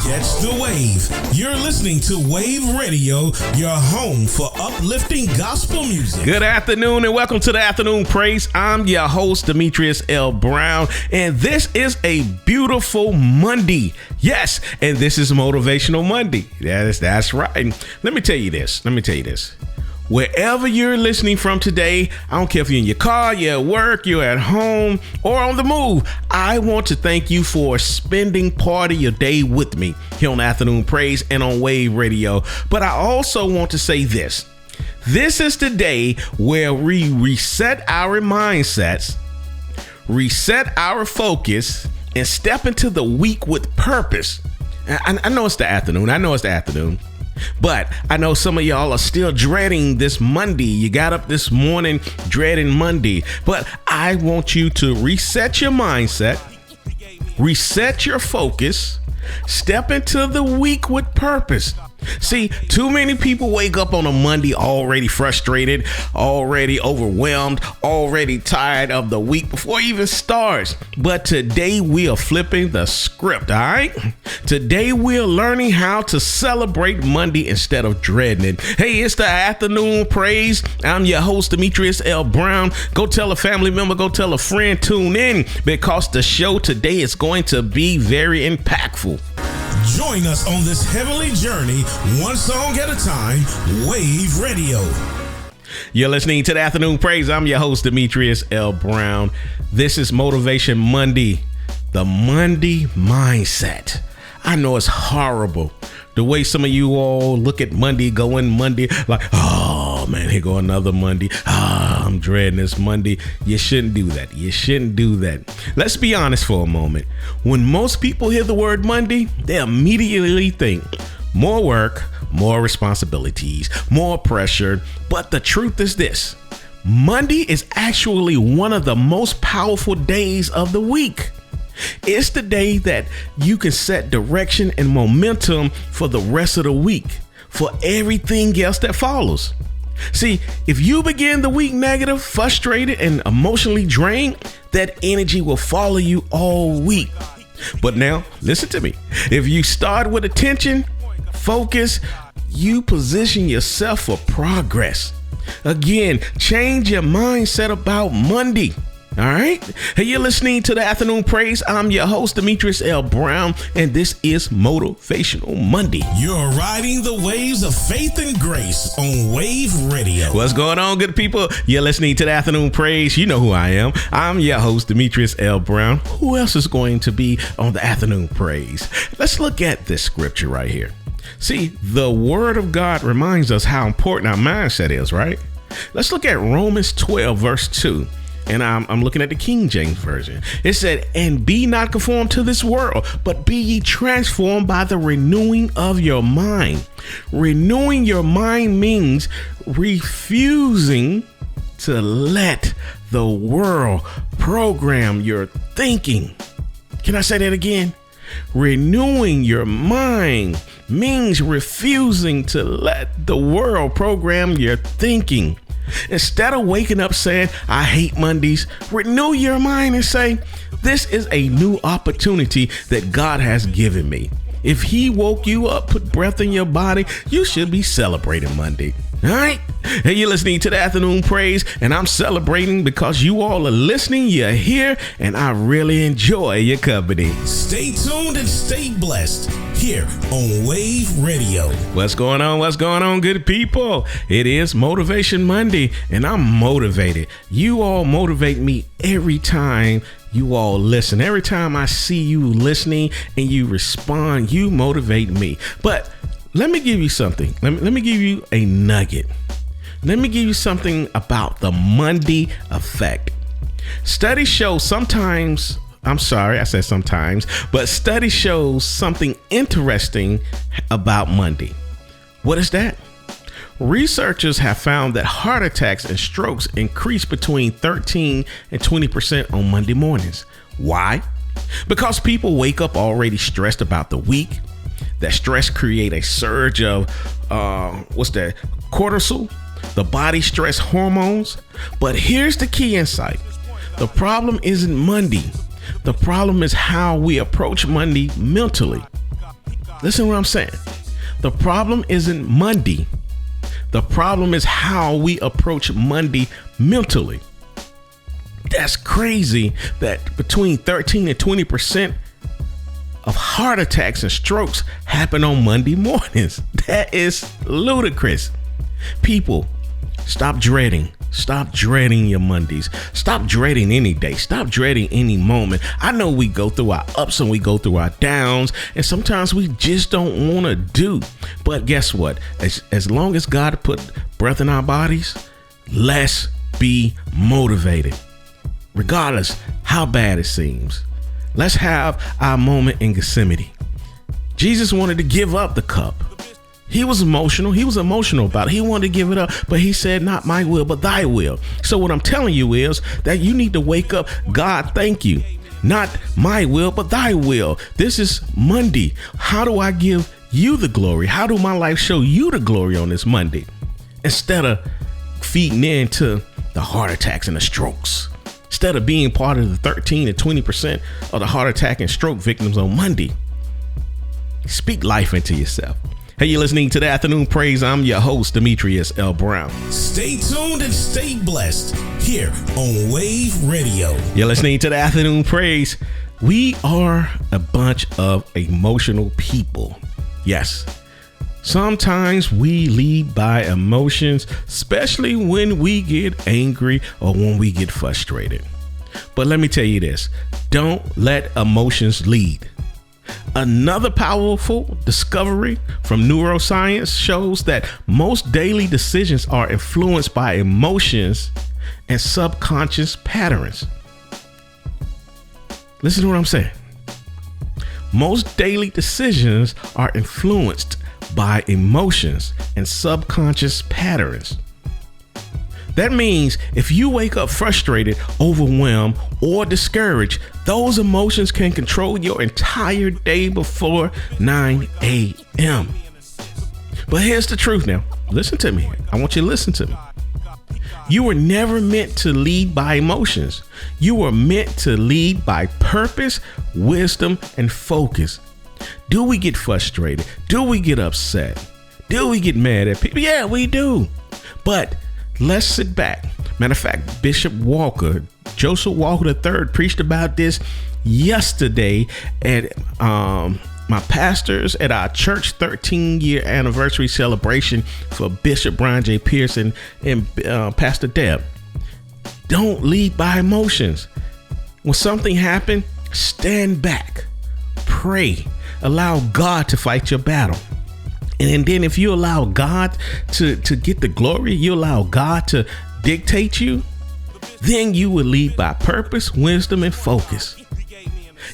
Catch the wave. You're listening to Wave Radio, your home for uplifting gospel music. Good afternoon and welcome to the Afternoon Praise. I'm your host, Demetrius L. Brown, and this is a beautiful Monday. Yes, and this is Motivational Monday. That's right. Let me tell you this. Wherever you're listening from today, I don't care if you're in your car, you're at work, you're at home, or on the move, I want to thank you for spending part of your day with me here on Afternoon Praise and on Wave Radio. But I also want to say this. This is the day where we reset our mindsets, reset our focus, and step into the week with purpose. I know it's the afternoon. But I know some of y'all are still dreading this Monday. You got up this morning dreading Monday. But I want you to reset your mindset, reset your focus, step into the week with purpose. See, too many people wake up on a Monday already frustrated, already overwhelmed, already tired of the week before it even starts. But today we are flipping the script, all right? Today we're learning how to celebrate Monday instead of dreading it. Hey, it's the Afternoon Praise. I'm your host, Demetrius L. Brown. Go tell a family member, go tell a friend, tune in because the show today is going to be very impactful. Join us on this heavenly journey, one song at a time, Wave Radio. You're listening to the Afternoon Praise. I'm your host, Demetrius L. Brown. This is Motivation Monday, the Monday mindset. I know it's horrible. The way some of you all look at Monday, like, oh man, here go another Monday. I'm dreading this Monday. You shouldn't do that. Let's be honest for a moment. When most people hear the word Monday, they immediately think more work, more responsibilities, more pressure. But the truth is this: Monday is actually one of the most powerful days of the week. It's the day that you can set direction and momentum for the rest of the week, for everything else that follows. See, if you begin the week negative, frustrated, and emotionally drained, that energy will follow you all week. But now, listen to me. If you start with attention, focus, you position yourself for progress. Again, change your mindset about Monday. All right. Hey, you're listening to the Afternoon Praise. I'm your host, Demetrius L. Brown, and this is Motivational Monday. You're riding the waves of faith and grace on Wave Radio. What's going on, good people? You're listening to the Afternoon Praise. You know who I am. I'm your host, Demetrius L. Brown. Who else is going to be on the Afternoon Praise? Let's look at this scripture right here. See, the Word of God reminds us how important our mindset is, right? Let's look at Romans 12, verse 2. And I'm looking at the King James Version. It said, and be not conformed to this world, but be ye transformed by the renewing of your mind. Renewing your mind means refusing to let the world program your thinking. Can I say that again? Renewing your mind means refusing to let the world program your thinking. Instead of waking up saying, I hate Mondays, renew your mind and say, this is a new opportunity that God has given me. If he woke you up, put breath in your body, you should be celebrating Monday. All right. Hey, you're listening to the Afternoon Praise, and I'm celebrating because you all are listening. You're here, and I really enjoy your company. Stay tuned and stay blessed here on Wave Radio. What's going on, good people? It is Motivation Monday, and I'm motivated. You all motivate me every time you all listen. Every time I see you listening and you respond, you motivate me. But let me give you something. Let me give you a nugget. Let me give you something about the Monday effect. Studies show sometimes, but studies shows something interesting about Monday. What is that? Researchers have found that heart attacks and strokes increase between 13 and 20% on Monday mornings. Why? Because people wake up already stressed about the week. That stress create a surge of cortisol, the body stress hormones. But here's the key insight. The problem isn't Monday. The problem is how we approach Monday mentally. Listen to what I'm saying. The problem isn't Monday. The problem is how we approach Monday mentally. That's crazy that between 13 and 20% of heart attacks and strokes happen on Monday mornings. That is ludicrous. People, stop dreading. Stop dreading your Mondays. Stop dreading any day. Stop dreading any moment. I know we go through our ups and we go through our downs, and sometimes we just don't want to do. But guess what? As long as God put breath in our bodies, let's be motivated. Regardless how bad it seems. Let's have our moment in Gethsemane. Jesus wanted to give up the cup. He was emotional. He was emotional about it. He wanted to give it up, but he said, not my will, but thy will. So what I'm telling you is that you need to wake up. God, thank you. Not my will, but thy will. This is Monday. How do I give you the glory? How do my life show you the glory on this Monday? Instead of feeding into the heart attacks and the strokes. Instead of being part of the 13 to 20% of the heart attack and stroke victims on Monday. Speak life into yourself. Hey, you're listening to the Afternoon Praise. I'm your host, Demetrius L. Brown. Stay tuned and stay blessed here on Wave Radio. You're listening to the Afternoon Praise. We are a bunch of emotional people. Yes. Sometimes we lead by emotions, especially when we get angry or when we get frustrated. But let me tell you this, don't let emotions lead. Another powerful discovery from neuroscience shows that most daily decisions are influenced by emotions and subconscious patterns. Listen to what I'm saying. Most daily decisions are influenced by emotions and subconscious patterns. That means if you wake up frustrated, overwhelmed, or discouraged, those emotions can control your entire day before 9 a.m. But here's the truth now. Listen to me. I want you to listen to me. You were never meant to lead by emotions. You were meant to lead by purpose, wisdom, and focus. Do we get frustrated? Do we get upset? Do we get mad at people? Yeah, we do. But let's sit back. Matter of fact, Bishop Walker, Joseph Walker III, preached about this yesterday at my pastors at our church 13-year anniversary celebration for Bishop Brian J. Pearson and Pastor Deb. Don't lead by emotions. When something happens, stand back, pray, allow God to fight your battle. And then if you allow God to get the glory, you allow God to dictate you, then you will lead by purpose, wisdom, and focus.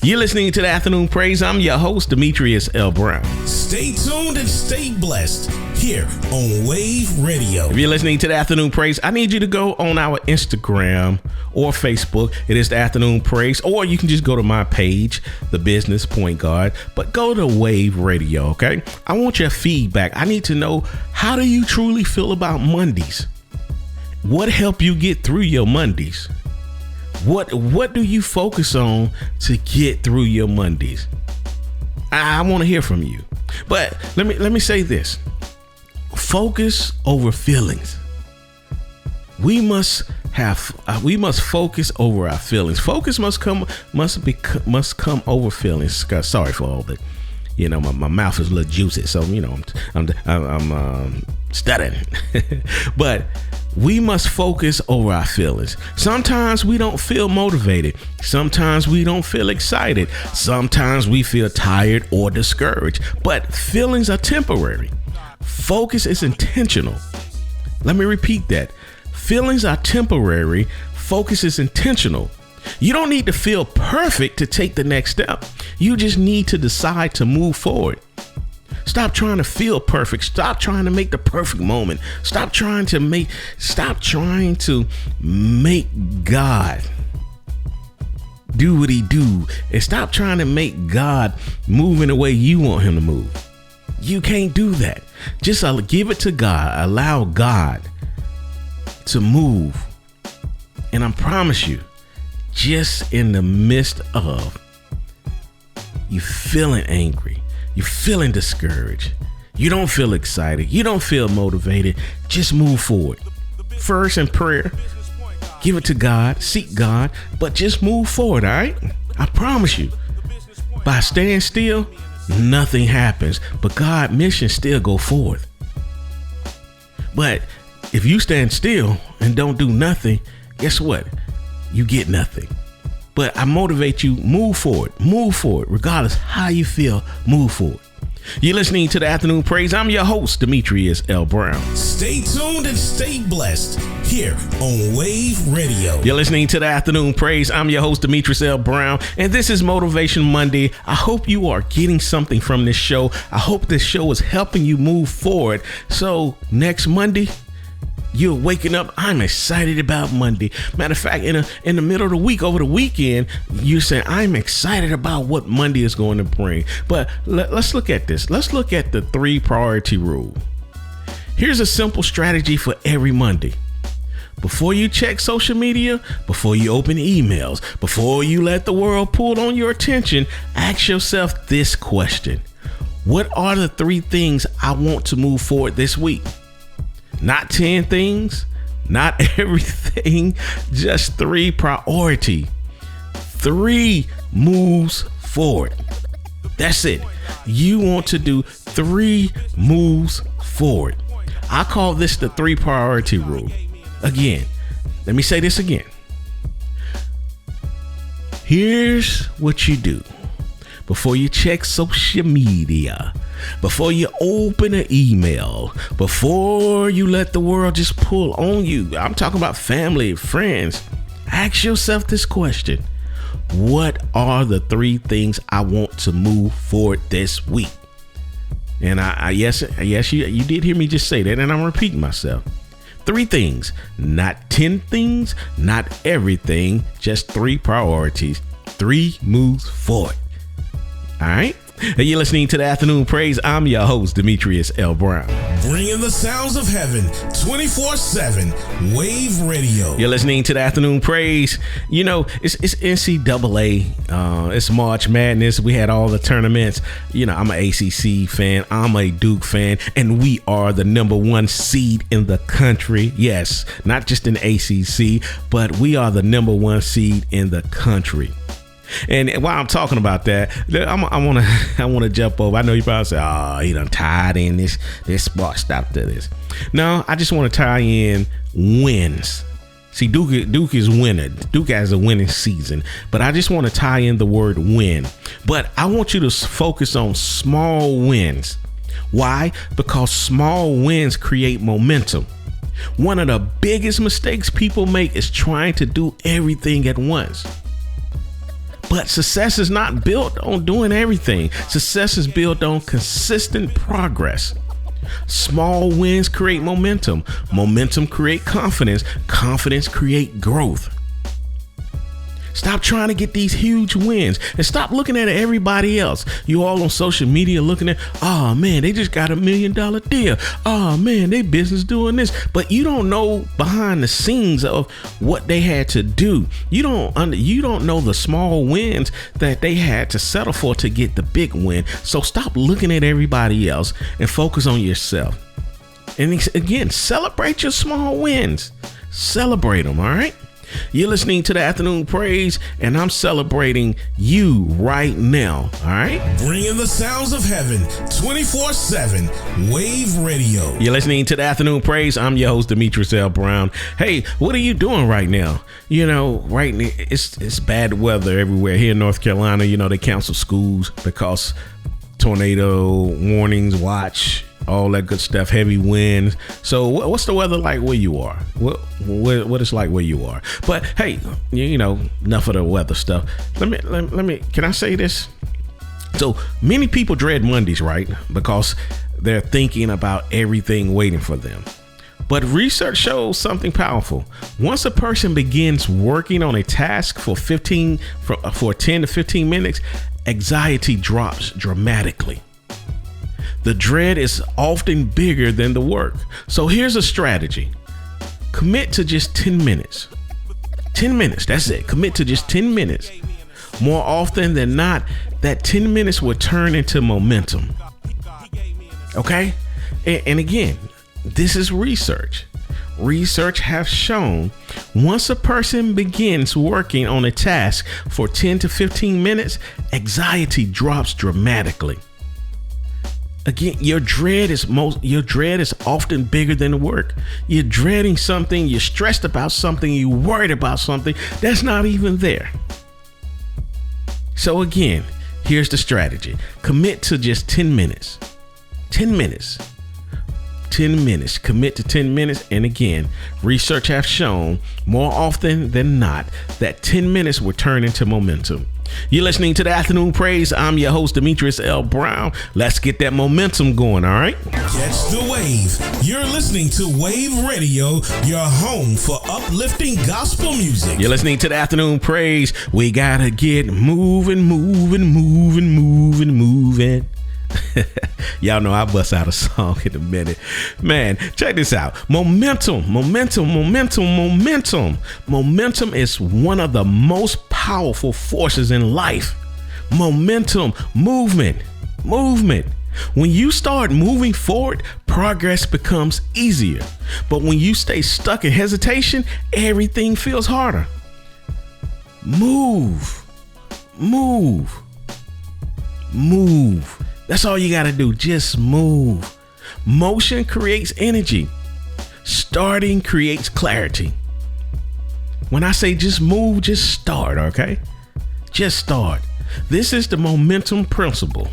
You're listening to the Afternoon Praise. I'm your host, Demetrius L. Brown. Stay tuned and stay blessed here on Wave Radio. If you're listening to the Afternoon Praise, I need you to go on our Instagram or Facebook. It is the Afternoon Praise, or you can just go to my page, The Business Point Guard, but go to Wave Radio, okay? I want your feedback. I need to know, how do you truly feel about Mondays? What helped you get through your Mondays? What do you focus on to get through your Mondays? I want to hear from you. But let me say this. Focus over feelings. We must focus over our feelings. Focus must come over feelings. Sorry for all that. You know, my mouth is a little juicy, so you know I'm stuttering. But we must focus over our feelings. Sometimes we don't feel motivated. Sometimes we don't feel excited. Sometimes we feel tired or discouraged. But feelings are temporary. Focus is intentional. Let me repeat that. Feelings are temporary. Focus is intentional. You don't need to feel perfect to take the next step. You just need to decide to move forward. Stop trying to feel perfect. Stop trying to make the perfect moment. Stop trying to make God do what he do. And stop trying to make God move in the way you want him to move. You can't do that. Just give it to God. Allow God to move. And I promise you, just in the midst of you feeling angry, you're feeling discouraged, you don't feel excited, you don't feel motivated, just move forward. First in prayer, give it to God, seek God, but just move forward, all right? I promise you, by staying still, nothing happens, but God's mission still go forth. But if you stand still and don't do nothing, guess what? You get nothing. But I motivate you, move forward, regardless how you feel, move forward. You're listening to the Afternoon Praise. I'm your host, Demetrius L. Brown. Stay tuned and stay blessed here on Wave Radio. You're listening to the Afternoon Praise. I'm your host, Demetrius L. Brown, and this is Motivation Monday. I hope you are getting something from this show. I hope this show is helping you move forward. So next Monday, you're waking up. I'm excited about Monday. Matter of fact, in the middle of the week, over the weekend, you're saying, I'm excited about what Monday is going to bring. But let's look at this. Let's look at the 3 priority rule. Here's a simple strategy for every Monday. Before you check social media, before you open emails, before you let the world pull on your attention, ask yourself this question. What are the 3 things I want to move forward this week? Not 10 things, not everything, just 3 priority. 3 moves forward. That's it. You want to do 3 moves forward. I call this the 3 priority rule. Again, let me say this again. Here's what you do. Before you check social media, before you open an email, before you let the world just pull on you, I'm talking about family, friends, ask yourself this question. What are the 3 things I want to move forward this week? And yes, you did hear me just say that, and I'm repeating myself. 3 things, not 10 things, not everything, just 3 priorities, 3 moves forward. All right. You're listening to the Afternoon Praise. I'm your host, Demetrius L. Brown. Bringing the sounds of heaven 24/7 Wave Radio. You're listening to the Afternoon Praise. You know, it's NCAA. It's March Madness. We had all the tournaments. You know, I'm an ACC fan. I'm a Duke fan. And we are the number 1 seed in the country. Yes, not just in ACC, but we are the number 1 seed in the country. And while I'm talking about that, I want to jump over. I know you probably say, "Oh, he done tied in this sport stop to this." No, I just want to tie in wins. See, Duke is winning. Duke has a winning season, but I just want to tie in the word win. But I want you to focus on small wins. Why? Because small wins create momentum. One of the biggest mistakes people make is trying to do everything at once. But success is not built on doing everything. Success is built on consistent progress. Small wins create momentum. Momentum create confidence. Confidence create growth. Stop trying to get these huge wins and stop looking at everybody else. You all on social media looking at, oh man, they just got $1 million deal. Oh man, they business doing this. But you don't know behind the scenes of what they had to do. You don't know the small wins that they had to settle for to get the big win. So stop looking at everybody else and focus on yourself. And again, celebrate your small wins. Celebrate them, all right? You're listening to the Afternoon Praise, and I'm celebrating you right now. All right. Bringing the sounds of heaven 24/7 Wave Radio. You're listening to the Afternoon Praise. I'm your host, Demetrius L. Brown. Hey, what are you doing right now? You know, right now it's bad weather everywhere here in North Carolina. You know, they cancel schools because tornado warnings, watch, all that good stuff, heavy winds. So what's the weather like where you are? What it's like where you are? But hey, you know, enough of the weather stuff. Let me, can I say this? So many people dread Mondays, right? Because they're thinking about everything waiting for them. But research shows something powerful. Once a person begins working on a task for 10 to 15 minutes, anxiety drops dramatically. The dread is often bigger than the work. So here's a strategy. Commit to just 10 minutes. 10 minutes, that's it. Commit to just 10 minutes. More often than not, that 10 minutes will turn into momentum. Okay? And again, this is research. Research has shown once a person begins working on a task for 10 to 15 minutes, anxiety drops dramatically. Again, your dread is often bigger than the work. You're dreading something, you're stressed about something, you're worried about something that's not even there. So again, here's the strategy. Commit to just 10 minutes. 10 minutes. 10 minutes. Commit to 10 minutes. And again, research has shown more often than not that 10 minutes will turn into momentum. You're listening to the Afternoon Praise. I'm your host, Demetrius L. Brown. Let's get that momentum going, all right? Catch the wave. You're listening to Wave Radio, your home for uplifting gospel music. You're listening to the Afternoon Praise. We gotta get moving. Y'all know I bust out a song in a minute. Man, check this out. Momentum is one of the most powerful forces in life. Momentum, movement. When you start moving forward, progress becomes easier. But when you stay stuck in hesitation, everything feels harder. Move. That's all you got to do. Just move. Motion creates energy. Starting creates clarity. When I say just move, just start, okay? Just start. This is the momentum principle.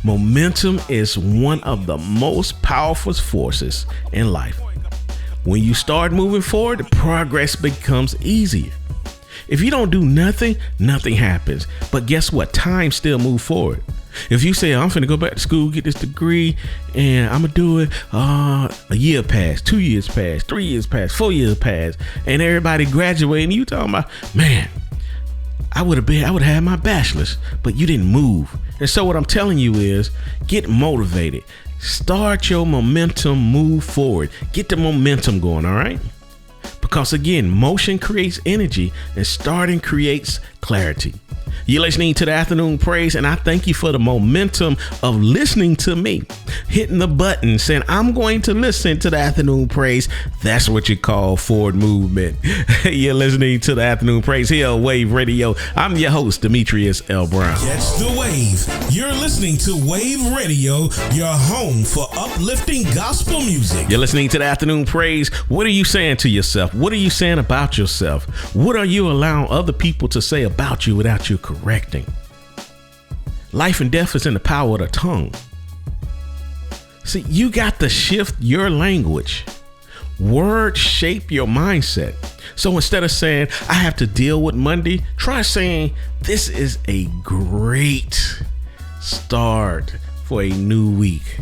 Momentum is one of the most powerful forces in life. When you start moving forward, progress becomes easier. If you don't do nothing, nothing happens. But guess what? Time still moves forward. If you say, I'm finna go back to school, get this degree, and I'm gonna do it, a year passed, 2 years passed, 3 years passed, 4 years passed, and everybody graduating, you talking about, man, I would have had my bachelor's, but you didn't move. And so what I'm telling you is, get motivated. Start your momentum, move forward. Get the momentum going, all right? Because again, motion creates energy and starting creates clarity. You're listening to the Afternoon Praise, and I thank you for the momentum of listening to me, hitting the button, saying, I'm going to listen to the Afternoon Praise. That's what you call forward movement. You're listening to the Afternoon Praise here on Wave Radio. I'm your host, Demetrius L. Brown. Catch the wave. You're listening to Wave Radio, your home for uplifting gospel music. You're listening to the Afternoon Praise. What are you saying to yourself? What are you saying about yourself? What are you allowing other people to say about you without you correcting? Life and death is in the power of the tongue. See, you got to shift your language. Words shape your mindset. So instead of saying, I have to deal with Monday, try saying, this is a great start for a new week.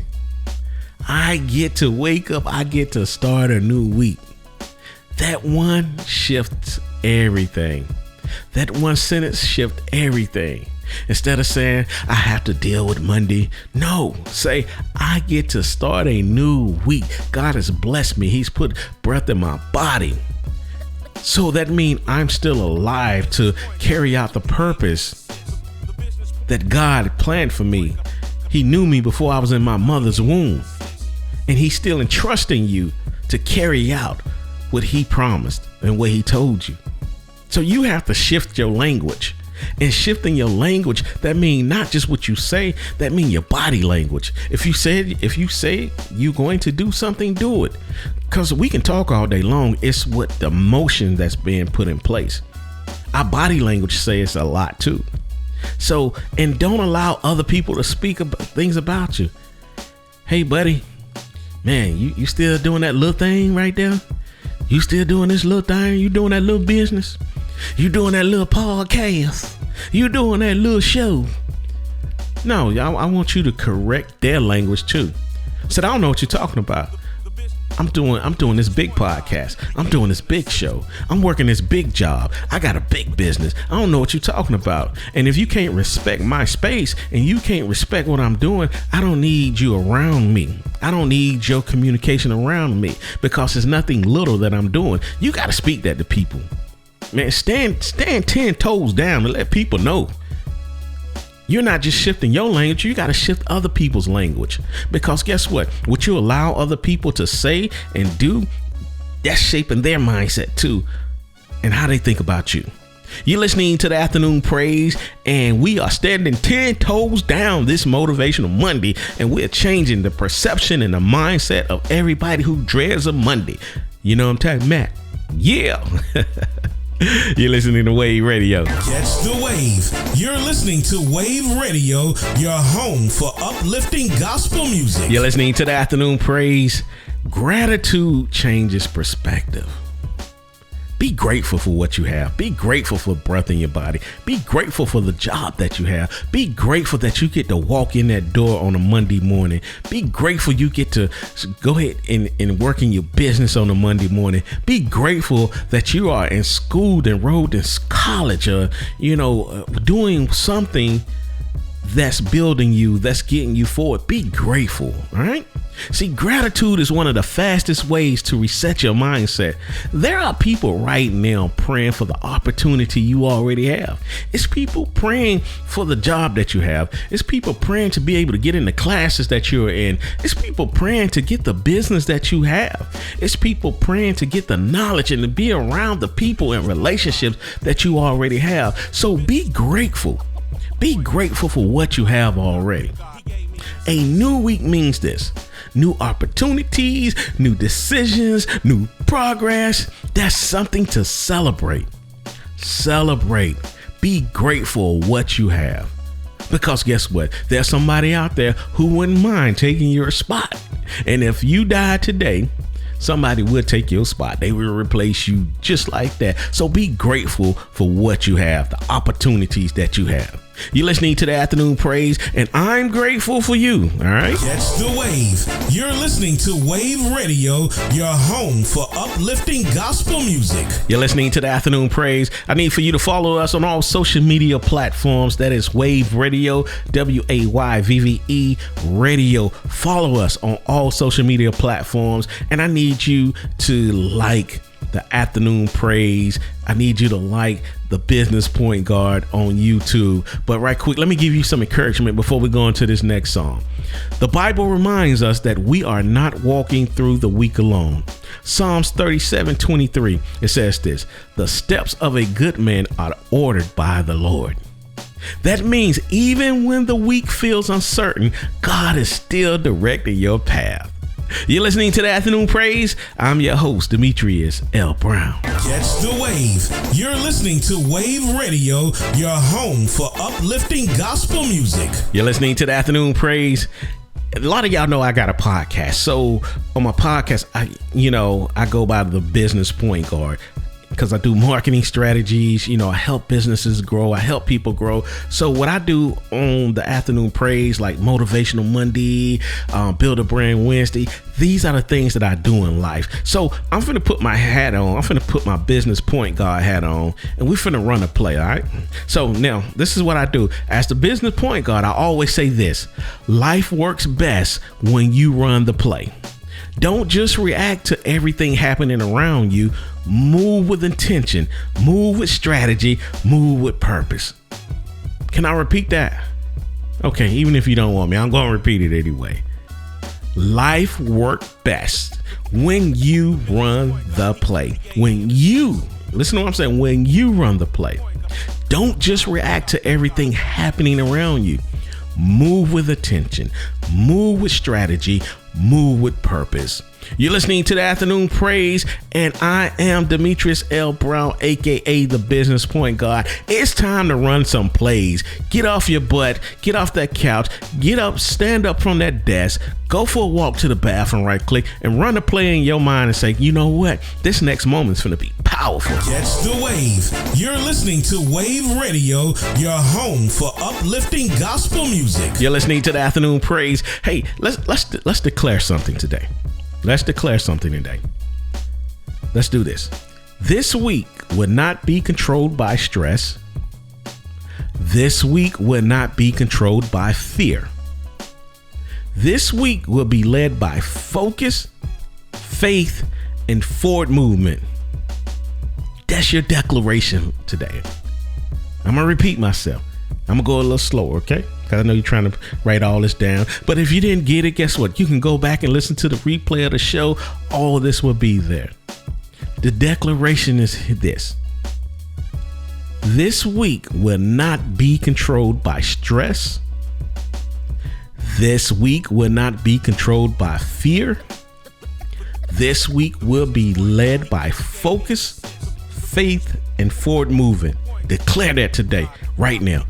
I get to wake up. I get to start a new week. That one shifts everything. That one sentence shifts everything. Instead of saying, I have to deal with Monday. No, say, I get to start a new week. God has blessed me. He's put breath in my body. So that means I'm still alive to carry out the purpose that God planned for me. He knew me before I was in my mother's womb. And he's still entrusting you to carry out what he promised and what he told you. So you have to shift your language. And shifting your language, that means not just what you say, that means your body language. If you say you're going to do something, do it. Because we can talk all day long. It's what the motion that's being put in place. Our body language says a lot too. So, and don't allow other people to speak about things about you. Hey, buddy, man, you still doing that little thing right there? You still doing this little thing? You doing that little business? You doing that little podcast? You doing that little show? No, I want you to correct their language too. Said, I don't know what you're talking about. I'm doing this big podcast. I'm doing this big show. I'm working this big job. I got a big business. I don't know what you're talking about. And if you can't respect my space and you can't respect what I'm doing, I don't need you around me. I don't need your communication around me because there's nothing little that I'm doing. You got to speak that to people. Man, stand 10 toes down and let people know. You're not just shifting your language, you got to shift other people's language. Because guess what? What you allow other people to say and do, that's shaping their mindset too, and how they think about you. You're listening to the Afternoon Praise, and we are standing 10 toes down this Motivational Monday, and we're changing the perception and the mindset of everybody who dreads a Monday. You know what I'm talking about? Yeah. You're listening to Wave Radio. Catch the wave. You're listening to Wave Radio, your home for uplifting gospel music. You're listening to the Afternoon Praise. Gratitude changes perspective. Be grateful for what you have. Be grateful for breath in your body. Be grateful for the job that you have. Be grateful that you get to walk in that door on a Monday morning. Be grateful you get to go ahead and work in your business on a Monday morning. Be grateful that you are in school, enrolled in college, or, doing something that's building you, that's getting you forward. Be grateful, all right? See, gratitude is one of the fastest ways to reset your mindset. There are people right now praying for the opportunity you already have. It's people praying for the job that you have. It's people praying to be able to get in the classes that you're in. It's people praying to get the business that you have. It's people praying to get the knowledge and to be around the people and relationships that you already have. So be grateful. Be grateful for what you have already. A new week means this: new opportunities, new decisions, new progress. That's something to celebrate. Celebrate. Be grateful for what you have. Because guess what? There's somebody out there who wouldn't mind taking your spot. And if you die today, somebody will take your spot. They will replace you just like that. So be grateful for what you have, the opportunities that you have. You're listening to the Afternoon Praise, and I'm grateful for you. All right. Catch the wave. You're listening to Wave Radio, your home for uplifting gospel music. You're listening to the Afternoon Praise. I need for you to follow us on all social media platforms. That is Wave Radio, WAYVVE Radio. Follow us on all social media platforms, and I need you to like the Afternoon Praise. I need you to like the Business Point Guard on YouTube. But right quick, let me give you some encouragement before we go into this next song. The Bible reminds us that we are not walking through the week alone. Psalms 37:23, it says this: the steps of a good man are ordered by the Lord. That means even when the week feels uncertain, God is still directing your path. You're listening to the Afternoon Praise. I'm your host, Demetrius L. Brown. Catch the wave. You're listening to Wave Radio, your home for uplifting gospel music. You're listening to the Afternoon Praise. A lot of y'all know I got a podcast. So on my podcast, I go by the Business Point Guard, because I do marketing strategies. I help businesses grow. I help people grow. So what I do on the Afternoon Praise, like Motivational Monday, Build a Brand Wednesday, these are the things that I do in life. So I'm finna put my hat on. I'm finna put my Business Point Guard hat on, and we're finna run a play, all right? So now, this is what I do. As the Business Point Guard, I always say this: life works best when you run the play. Don't just react to everything happening around you. Move with intention, move with strategy, move with purpose. Can I repeat that? Okay, even if you don't want me, I'm going to repeat it anyway. Life works best when you run the play. Listen to what I'm saying, when you run the play. Don't just react to everything happening around you. Move with attention, move with strategy, move with purpose. You're listening to the Afternoon Praise, and I am Demetrius L. Brown, aka the Business Point Guard. It's time to run some plays. Get off your butt, get off that couch, get up, stand up from that desk, go for a walk to the bathroom, right click, and run a play in your mind and say, you know what? This next moment's gonna be powerful. Catch the wave. You're listening to Wave Radio, your home for uplifting gospel music. You're listening to the Afternoon Praise. Hey, let's declare something today. Let's declare something today. Let's do this. This week will not be controlled by stress. This week will not be controlled by fear. This week will be led by focus, faith, and forward movement. That's your declaration today. I'm going to repeat myself. I'm gonna go a little slower, okay? Because I know you're trying to write all this down. But if you didn't get it, guess what? You can go back and listen to the replay of the show. All of this will be there. The declaration is this. This week will not be controlled by stress. This week will not be controlled by fear. This week will be led by focus, faith, and forward movement. Declare that today, right now.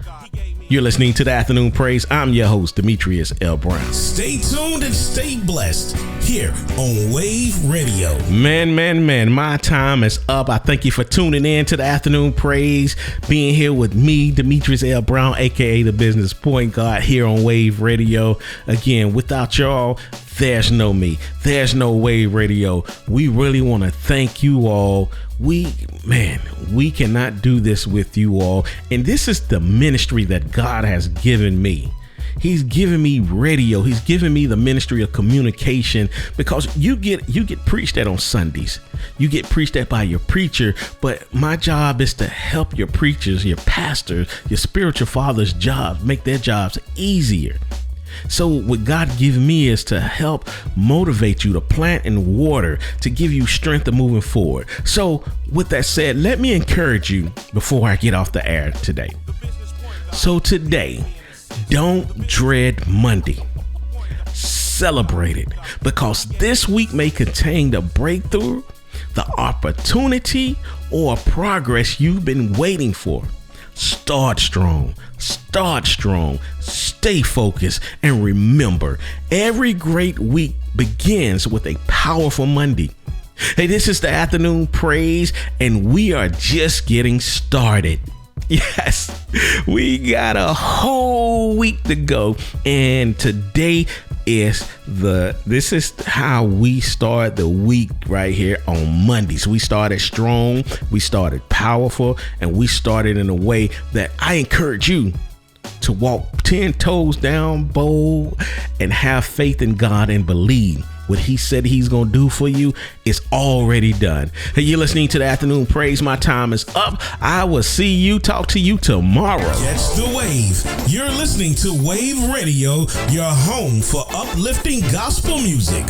You're listening to the Afternoon Praise. I'm your host, Demetrius L. Brown. Stay tuned and stay blessed here on Wave Radio. Man, my time is up. I thank you for tuning in to the Afternoon Praise, being here with me, Demetrius L. Brown, aka the Business Point Guard, here on Wave Radio. Again, without y'all, there's no me. There's no Wave Radio. We really want to thank you all. We cannot do this with you all. And this is the ministry that God has given me. He's given me radio. He's given me the ministry of communication, because you get preached at on Sundays. You get preached at by your preacher, but my job is to help your preachers, your pastors, your spiritual fathers' jobs, make their jobs easier. So what God given me is to help motivate you, to plant and water, to give you strength of moving forward. So with that said, let me encourage you before I get off the air today. So today, don't dread Monday. Celebrate it, because this week may contain the breakthrough, the opportunity, or progress you've been waiting for. Start strong, stay focused, and remember, every great week begins with a powerful Monday. Hey, this is the Afternoon Praise, and we are just getting started. Yes, we got a whole week to go, and today this is how we start the week right here on Mondays. We started strong, we started powerful, and we started in a way that I encourage you to walk 10 toes down, bold, and have faith in God and believe what he said he's going to do for you is already done. Hey, you're listening to the Afternoon Praise. My time is up. I will talk to you tomorrow. Catch the wave. You're listening to Wave Radio, your home for uplifting gospel music.